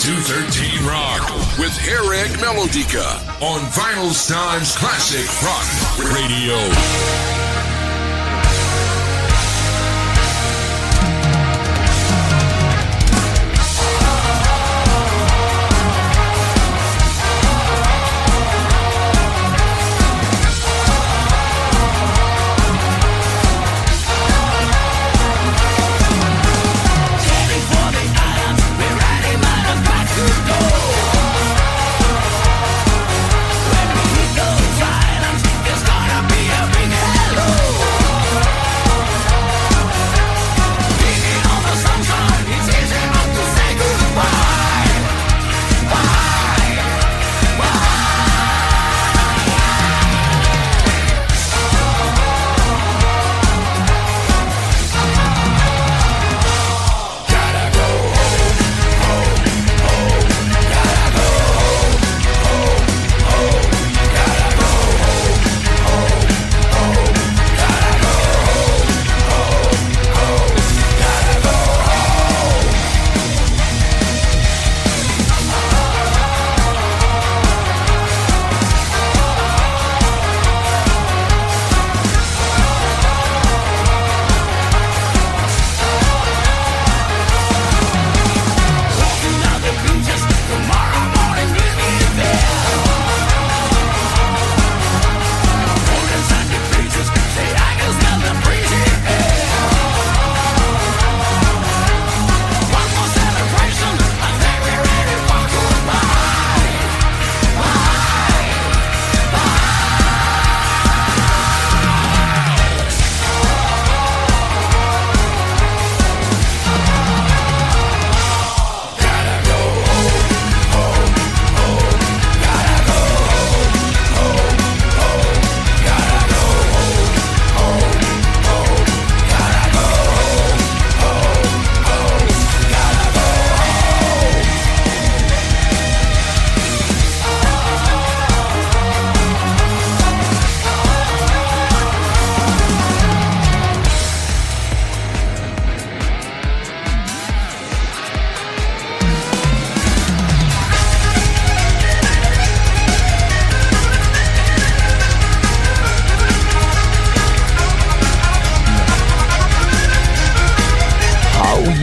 213 Rock with Harrag Melodica on Vinylestimes Classic Rock Radio.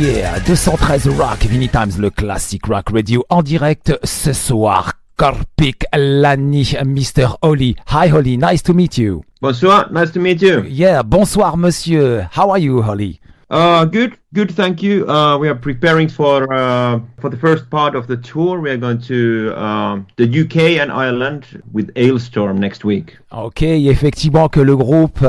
Yeah, 213 Rock, Vinylestimes, le classic rock radio en direct ce soir. Korpiklaani, Mr. Olli. Hi Olli, nice to meet you. Bonsoir, nice to meet you. Yeah, bonsoir monsieur. How are you, Olli? Good, thank you. We are preparing for the first part of the tour. We are going to the UK and Ireland with Ailstorm next week. Ok, effectivement que le groupe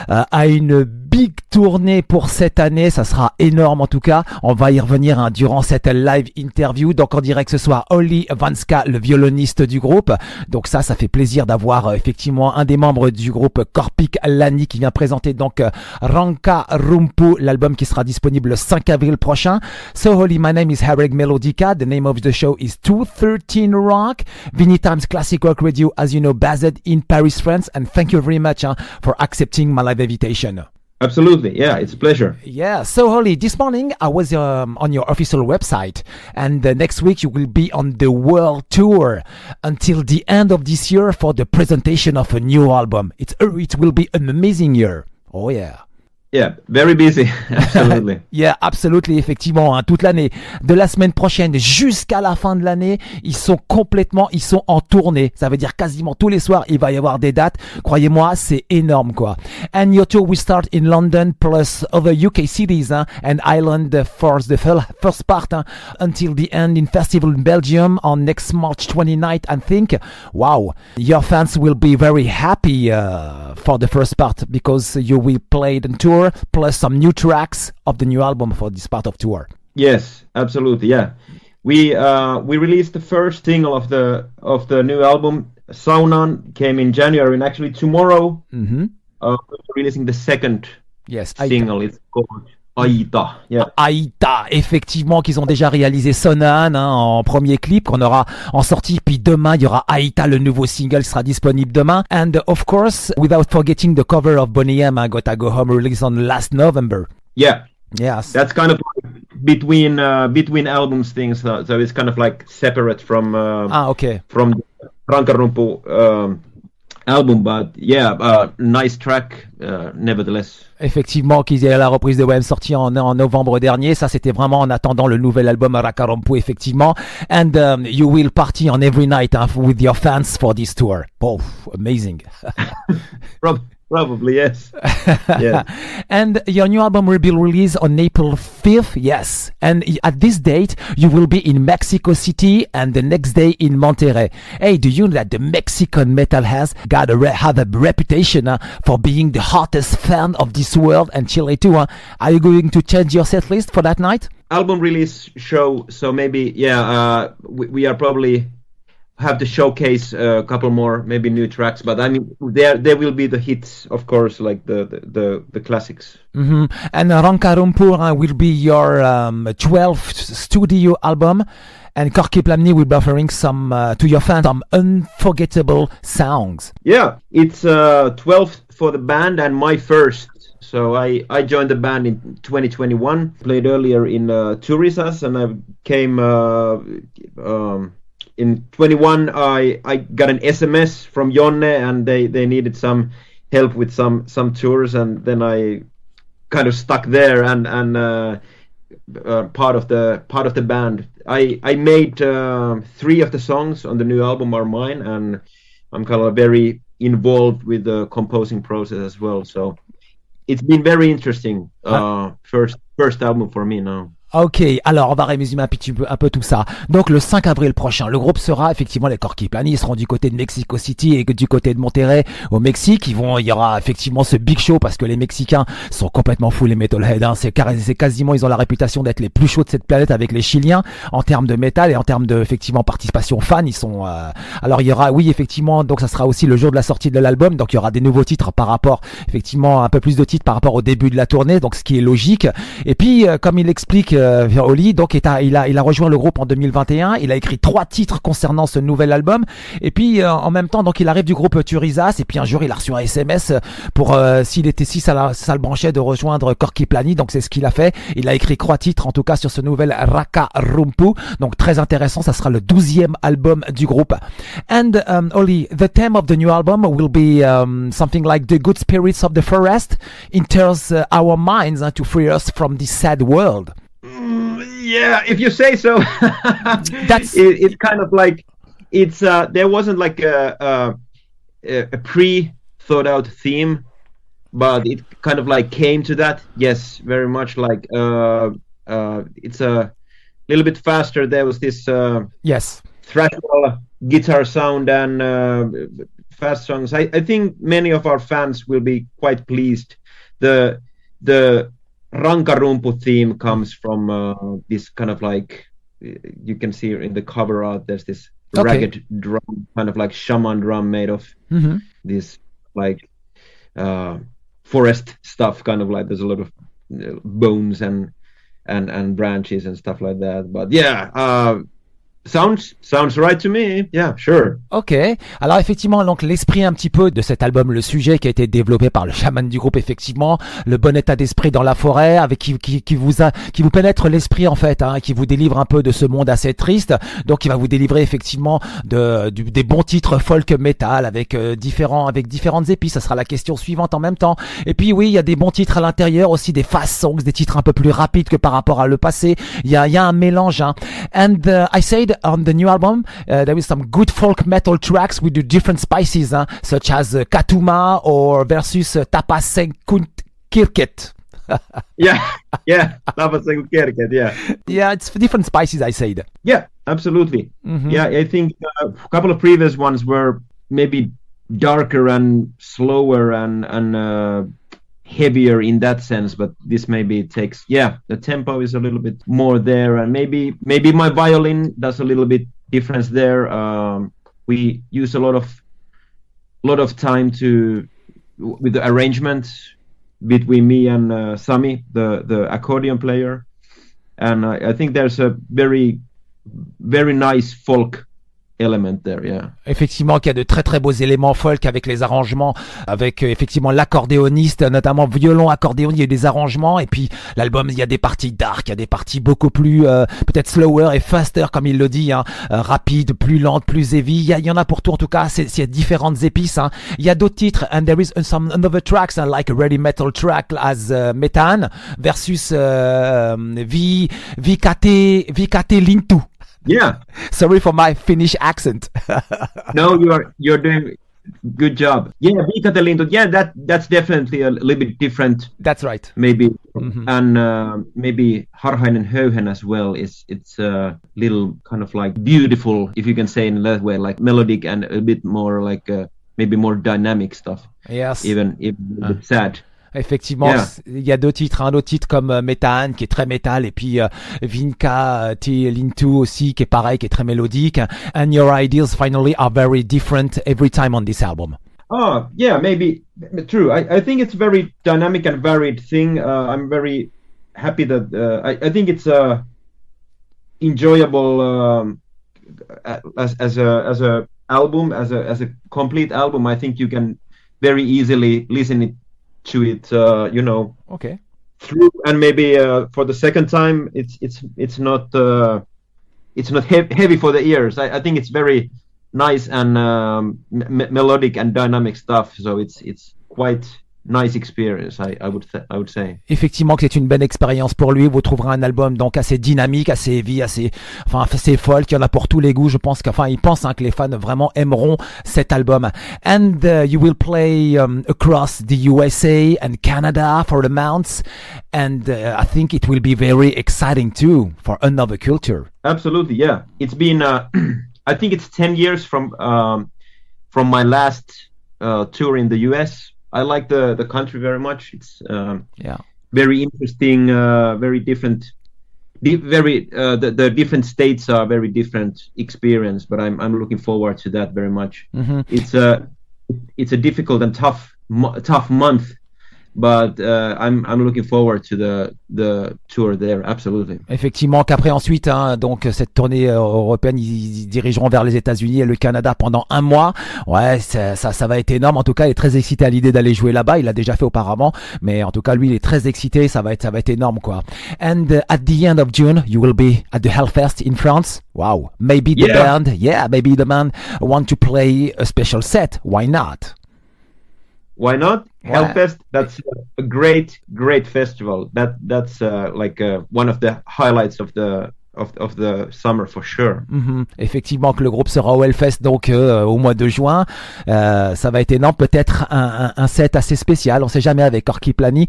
a une big tournée pour cette année, ça sera énorme en tout cas. On va y revenir durant cette live interview. Donc en direct ce soir, Olli Vanska, le violoniste du groupe. Donc ça fait plaisir d'avoir effectivement un des membres du groupe Korpiklaani qui vient présenter donc Ranka Rumpu, l'album qui sera disponible le 5 avril prochain. So Olli, my name is Harrag Melodica. The name of the show is 213 Rock, Vinylestimes Classic Rock Radio, as you know, based in Paris, France. And thank you very much for accepting my live invitation. Absolutely, yeah, it's a pleasure. Yeah, so Olli, this morning I was on your official website, and next week you will be on the world tour until the end of this year for the presentation of a new album. It will be an amazing year. Oh yeah. Yeah, very busy, absolutely. Yeah, absolutely, effectivement, toute l'année, de la semaine prochaine jusqu'à la fin de l'année, ils sont en tournée. Ça veut dire quasiment tous les soirs, il va y avoir des dates. Croyez-moi, c'est énorme, quoi. And your tour will start in London plus other UK cities, and Ireland for the first part, until the end in festival in Belgium on next March 29th, I think. Wow, your fans will be very happy for the first part because you will play the tour plus some new tracks of the new album for this part of tour. Yes, absolutely. Yeah, we released the first single of the new album. Saunan came in January, and actually tomorrow we're releasing the second single. It's called Aita. Yeah. Aita, effectivement, qu'ils ont déjà réalisé Sonan en premier clip qu'on aura en sortie, puis demain il y aura Aita, le nouveau single qui sera disponible demain. And of course, without forgetting the cover of Boney M, Gotta Go Home, released on last November. Yeah. Yes. That's kind of between albums things, so it's kind of like separate from ok. from the Rankarumpu album, but yeah, nice track nevertheless. Effectivement, qu'ils aient la reprise de WM sortie en novembre dernier. Ça, c'était vraiment en attendant le nouvel album Rakarompu, effectivement. And you will party on every night with your fans for this tour. Oh, amazing. Probably, yes. Yeah. And your new album will be released on April 5th, yes. And at this date, you will be in Mexico City and the next day in Monterrey. Hey, do you know that the Mexican metal have a reputation for being the hottest fan of this world, and Chile too? Are you going to change your set list for that night? Album release show, so maybe, we are probably have to showcase a couple more maybe new tracks, but I mean there will be the hits, of course, like the classics. Mm-hmm. And Rankarumpu will be your 12th studio album, and Korpiklaani will be offering some to your fans some unforgettable songs. Yeah, it's 12th for the band and my first. So I joined the band in 2021, played earlier in Turisas, and I came in 21, I got an SMS from Jonne, and they needed some help with some tours, and then I kind of stuck there and part of the band. I made 3 of the songs on the new album are mine, and I'm kind of very involved with the composing process as well. So it's been very interesting. First album for me now. Ok, alors on va résumer un peu tout ça. Donc le 5 avril prochain, le groupe sera effectivement les Korpiklaani. Ils seront du côté de Mexico City et du côté de Monterrey au Mexique. Il y aura effectivement ce big show parce que les Mexicains sont complètement fous, les metalheads. C'est quasiment, ils ont la réputation d'être les plus chauds de cette planète avec les Chiliens en termes de métal et en termes de effectivement participation fan. Ils sont. Alors il y aura, oui effectivement, donc ça sera aussi le jour de la sortie de l'album. Donc il y aura des nouveaux titres par rapport, effectivement, un peu plus de titres par rapport au début de la tournée. Donc ce qui est logique. Et puis comme il explique. Olli, donc il a rejoint le groupe en 2021. Il a écrit 3 titres concernant ce nouvel album. Et puis en même temps, donc il arrive du groupe Turisas. Et puis un jour, il a reçu un SMS pour si ça le branchait de rejoindre Korpiklaani. Donc c'est ce qu'il a fait. Il a écrit 3 titres en tout cas sur ce nouvel Rakarumpu. Donc très intéressant. Ça sera le 12e album du groupe. And Olli, the theme of the new album will be something like the good spirits of the forest enters our minds to free us from this sad world. Yeah, if you say so. That's it's kind of like it's there wasn't like a pre-thought out theme, but it kind of like came to that. Yes, very much like it's a little bit faster. There was this yes thrash guitar sound and fast songs. I think many of our fans will be quite pleased. The Rankarumpu theme comes from this kind of like, you can see in the cover art, there's this ragged drum, kind of like shaman drum made of this like forest stuff, kind of like there's a lot of bones and branches and stuff like that. But yeah, sounds right to me. Yeah, sure. Ok. Alors effectivement, donc l'esprit un petit peu de cet album, le sujet qui a été développé par le chaman du groupe, effectivement, le bon état d'esprit dans la forêt, avec qui vous pénètre l'esprit en fait, qui vous délivre un peu de ce monde assez triste. Donc il va vous délivrer effectivement des bons titres folk metal avec différentes épices. Ça sera la question suivante en même temps. Et puis oui, il y a des bons titres à l'intérieur aussi, des fast songs, des titres un peu plus rapides que par rapport à le passé. Il y a un mélange. And I said on the new album, there is some good folk metal tracks with the different spices, such as Katuma or versus Tapasenkirket. yeah, Tapasenkirket, yeah. Yeah, it's different spices, I said. Yeah, absolutely. Mm-hmm. Yeah, I think a couple of previous ones were maybe darker and slower and heavier in that sense, but this maybe takes the tempo is a little bit more there, and maybe my violin does a little bit difference there. We use a lot of time with the arrangements between me and Sami, the accordion player, and I think there's a very very nice folk element there, yeah. Effectivement, qu'il y a de très très beaux éléments folk avec les arrangements, avec effectivement l'accordéoniste, notamment violon, accordéon, il y a des arrangements, et puis l'album, il y a des parties dark, il y a des parties beaucoup plus peut-être slower et faster comme il le dit, hein, rapide, plus lente, plus heavy, il y en a pour tout en tout cas, c'est différentes épices, hein. Il y a d'autres titres, and there is some other tracks, like a ready metal track as Methane versus VKT Lintu. Yeah. Sorry for my Finnish accent. No, you're doing good job. Yeah, Viikatelintu. Yeah, that's definitely a little bit different. That's right. Maybe, and maybe Harhainen Höyhen as well. It's a little kind of like beautiful, if you can say in that way, like melodic and a bit more like maybe more dynamic stuff. Yes. Even a bit sad. Effectivement, yeah. Il y a deux titres, un autre titre comme Methane qui est très métal, et puis Vinka Lintu aussi qui est pareil, qui est très mélodique. And your ideas finally are very different every time on this album. Oh yeah, maybe true. I think it's a very dynamic and varied thing. I'm very happy that I think it's enjoyable as a album, as a complete album. I think you can very easily listen to it, okay, through, and maybe for the second time, it's not heavy for the ears. I think it's very nice and melodic and dynamic stuff. So it's quite nice experience, I would say. Effectivement, que c'est une bonne expérience pour lui. Vous trouverez un album donc assez dynamique, assez heavy, assez folk. Il y en a pour tous les goûts. Je pense il pense que les fans vraiment aimeront cet album. And you will play across the USA and Canada for the months, and I think it will be very exciting too for another culture. Absolutely, yeah. It's been I think it's 10 years from my last tour in the US. I like the country very much. It's very interesting, very different. The different states are very different experience, but I'm looking forward to that very much. Mm-hmm. It's a difficult and tough month, but I'm looking forward to the tour there, absolutely. Effectivement, qu'après ensuite, donc cette tournée européenne, ils dirigeront vers les États-Unis et le Canada pendant un mois. Ouais, ça va être énorme. En tout cas, il est très excité à l'idée d'aller jouer là-bas. Il l'a déjà fait auparavant, mais en tout cas, lui, il est très excité. Ça va être énorme, quoi. And at the end of June, you will be at the Hellfest in France. Wow, maybe the band want to play a special set. Why not? Why not? Hellfest, that's a great festival. That's like one of the highlights of the summer for sure. Mm-hmm. Effectivement, que le groupe sera au Hellfest donc au mois de juin. Ça va être énorme, peut-être un set assez spécial. On sait jamais avec Korpiklaani.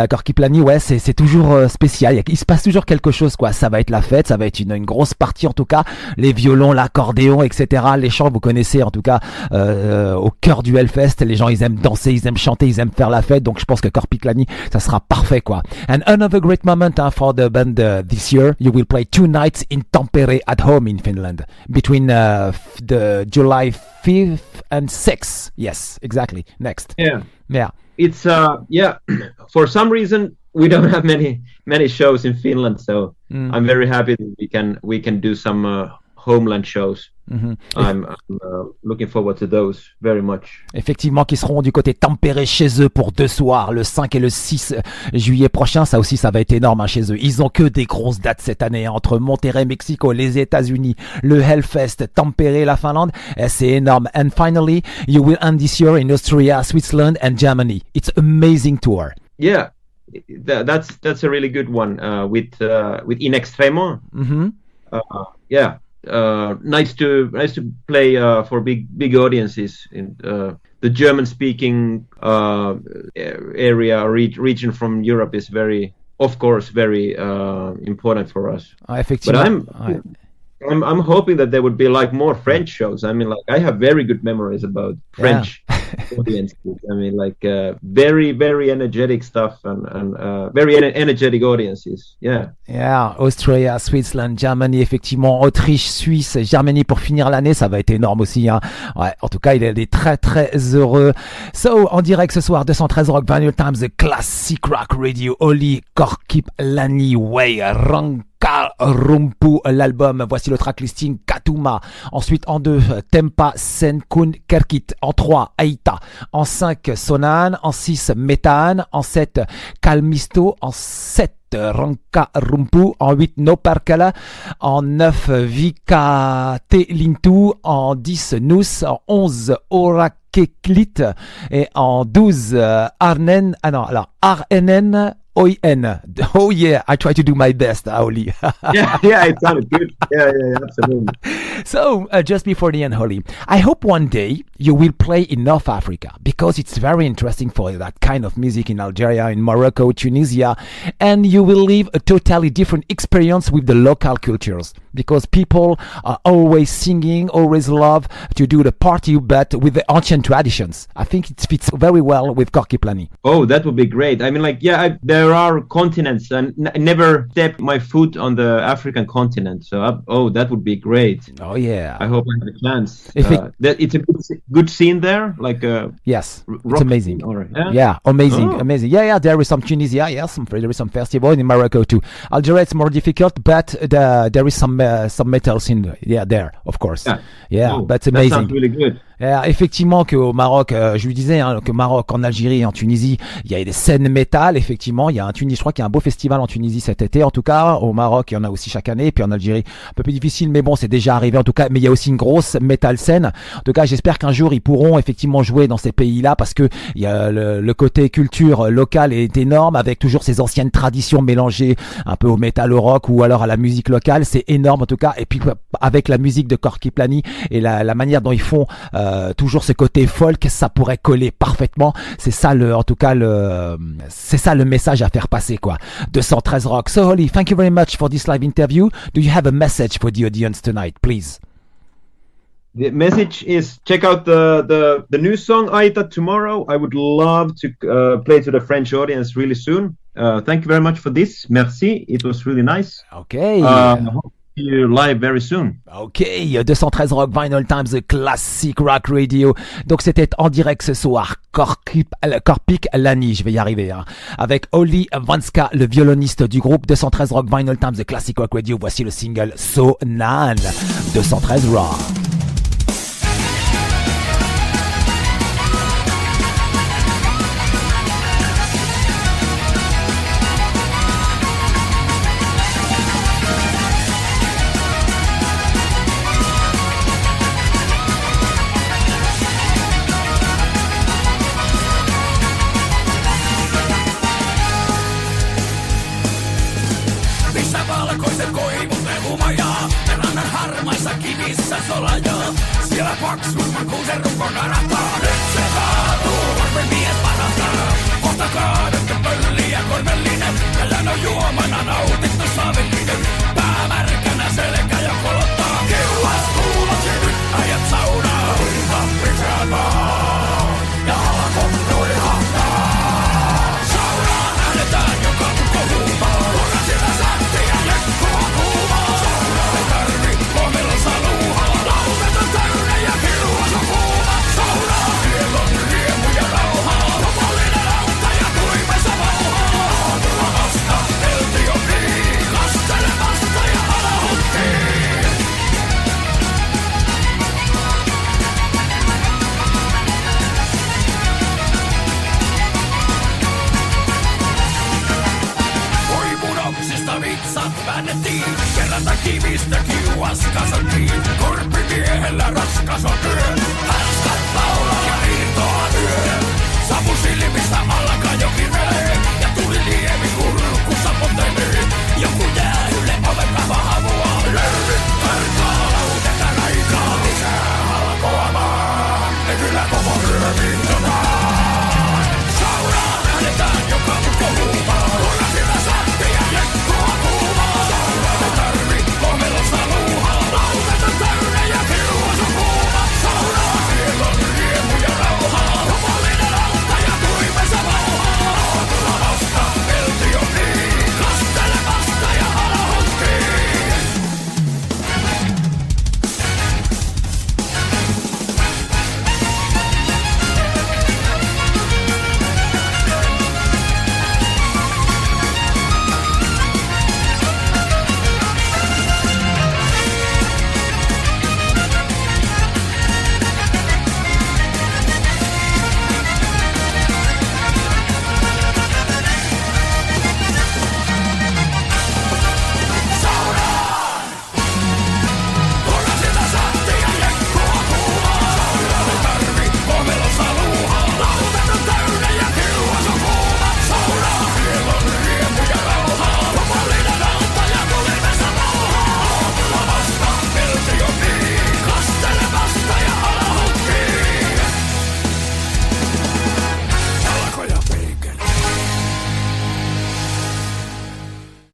Korpiklaani, ouais, c'est toujours spécial. Il se passe toujours quelque chose, quoi. Ça va être la fête, ça va être une grosse partie en tout cas. Les violons, l'accordéon, etc. Les chants, vous connaissez en tout cas au cœur du Hellfest. Les gens, ils aiment danser, ils aiment chanter, ils aiment faire la fête. Donc je pense que Korpiklaani, ça sera parfait, quoi. And another great moment for the band this year. You will play 2 nights in Tampere at home in Finland between the July 5th and 6th. Yes, exactly. Next. Yeah. It's for some reason we don't have many shows in Finland, so I'm very happy that we can do some homeland shows. Mm-hmm. I'm looking forward to those very much. Effectivement, qui seront du côté Tampere chez eux pour 2 soirs, le 5 et le 6 juillet prochain. Ça aussi, ça va être énorme chez eux. Ils ont que des grosses dates cette année, entre Monterrey, Mexico, les États-Unis, le Hellfest, Tampere, la Finlande. C'est énorme. And finally, you will end this year in Austria, Switzerland and Germany. It's amazing tour. Yeah, that's a really good one with In Extremo. Mm-hmm. Yeah. Nice to play for big audiences in the German-speaking area region from Europe is very important for us. But I'm hoping that there would be like more French shows. I mean, like I have very good memories about French audiences. I mean, like very energetic stuff and very energetic audiences. Yeah, Austria, Switzerland, Germany, effectivement, Autriche, Suisse, Germany pour finir l'année, ça va être énorme aussi. Hein. Ouais, en tout cas, il est très très heureux. So, en direct ce soir, 213 Rock Vinyl Times, Classic Rock Radio, Olli Korpiklaani, Way Rank. Rumpu, l'album. Voici le track listing Katuma. Ensuite en 2, Tempa Sen Kun Kerkit. En 3, Aita. En 5, Sonan. En 6, Metan. En 7, Kalmisto. En 7, Ranka Rumpu. En 8, Noparkala. En 9, Vika Telintu. En 10, Nous. En 11, Orakeklit. Et en 12, Arnen. Ah non, alors RNN. OIN. Oh yeah, I try to do my best, Olli. yeah, it sounded good. Yeah, absolutely. So, just before the end, Olli, I hope one day you will play in North Africa because it's very interesting for that kind of music in Algeria, in Morocco, Tunisia, and you will live a totally different experience with the local cultures because people are always singing, always love to do the party, but with the ancient traditions. I think it fits very well with Korpiklaani. Oh, that would be great. I mean, there are continents, and I never stepped my foot on the African continent. So, that would be great. Oh yeah. I hope I have a chance. It's a good scene there. Yes, it's amazing. Yeah? Yeah, amazing. Yeah. There is some Tunisia. Yes, there is some festival in Morocco too. Algeria, it's more difficult, but there is some metal scene. There, of course. Yeah, that's amazing. That sounds really good. Effectivement qu'au Maroc, je lui disais qu'au Maroc, en Algérie et en Tunisie, il y a des scènes métal. Effectivement, il y a je crois qu'il y a un beau festival en Tunisie cet été. En tout cas, au Maroc, il y en a aussi chaque année. Puis en Algérie, un peu plus difficile, mais bon, c'est déjà arrivé en tout cas. Mais il y a aussi une grosse métal scène. En tout cas, j'espère qu'un jour ils pourront effectivement jouer dans ces pays-là parce que il y a le côté culture locale est énorme avec toujours ces anciennes traditions mélangées un peu au métal, au rock ou alors à la musique locale. C'est énorme en tout cas. Et puis avec la musique de Korpiklaani et la manière dont ils font toujours ce côté folk, ça pourrait coller parfaitement. C'est ça c'est ça le message à faire passer quoi. 213 Rock. So Olli, thank you very much for this live interview. Do you have a message for the audience tonight, please? The message is check out the new song Aita tomorrow. I would love to play to the French audience really soon. Thank you very much for this. Merci. It was really nice. Okay. See you live very soon. Ok, 213 Rock, Vinylestimes, Classic Rock Radio. Donc c'était en direct ce soir, Korpiklaani, je vais y arriver, avec Olli Vanska, le violoniste du groupe. 213 Rock, Vinylestimes, Classic Rock Radio. Voici le single So Nan, 213 Rock. Siellä paksuimman kuusen rukon arataan. Nyt se kaatuu, varmin mies parahtaa. Kohta kaadettu pölli ja kormellinen. Tällään on juomana nautittu saavillinen. Pää märkänä, selkä ja kolo.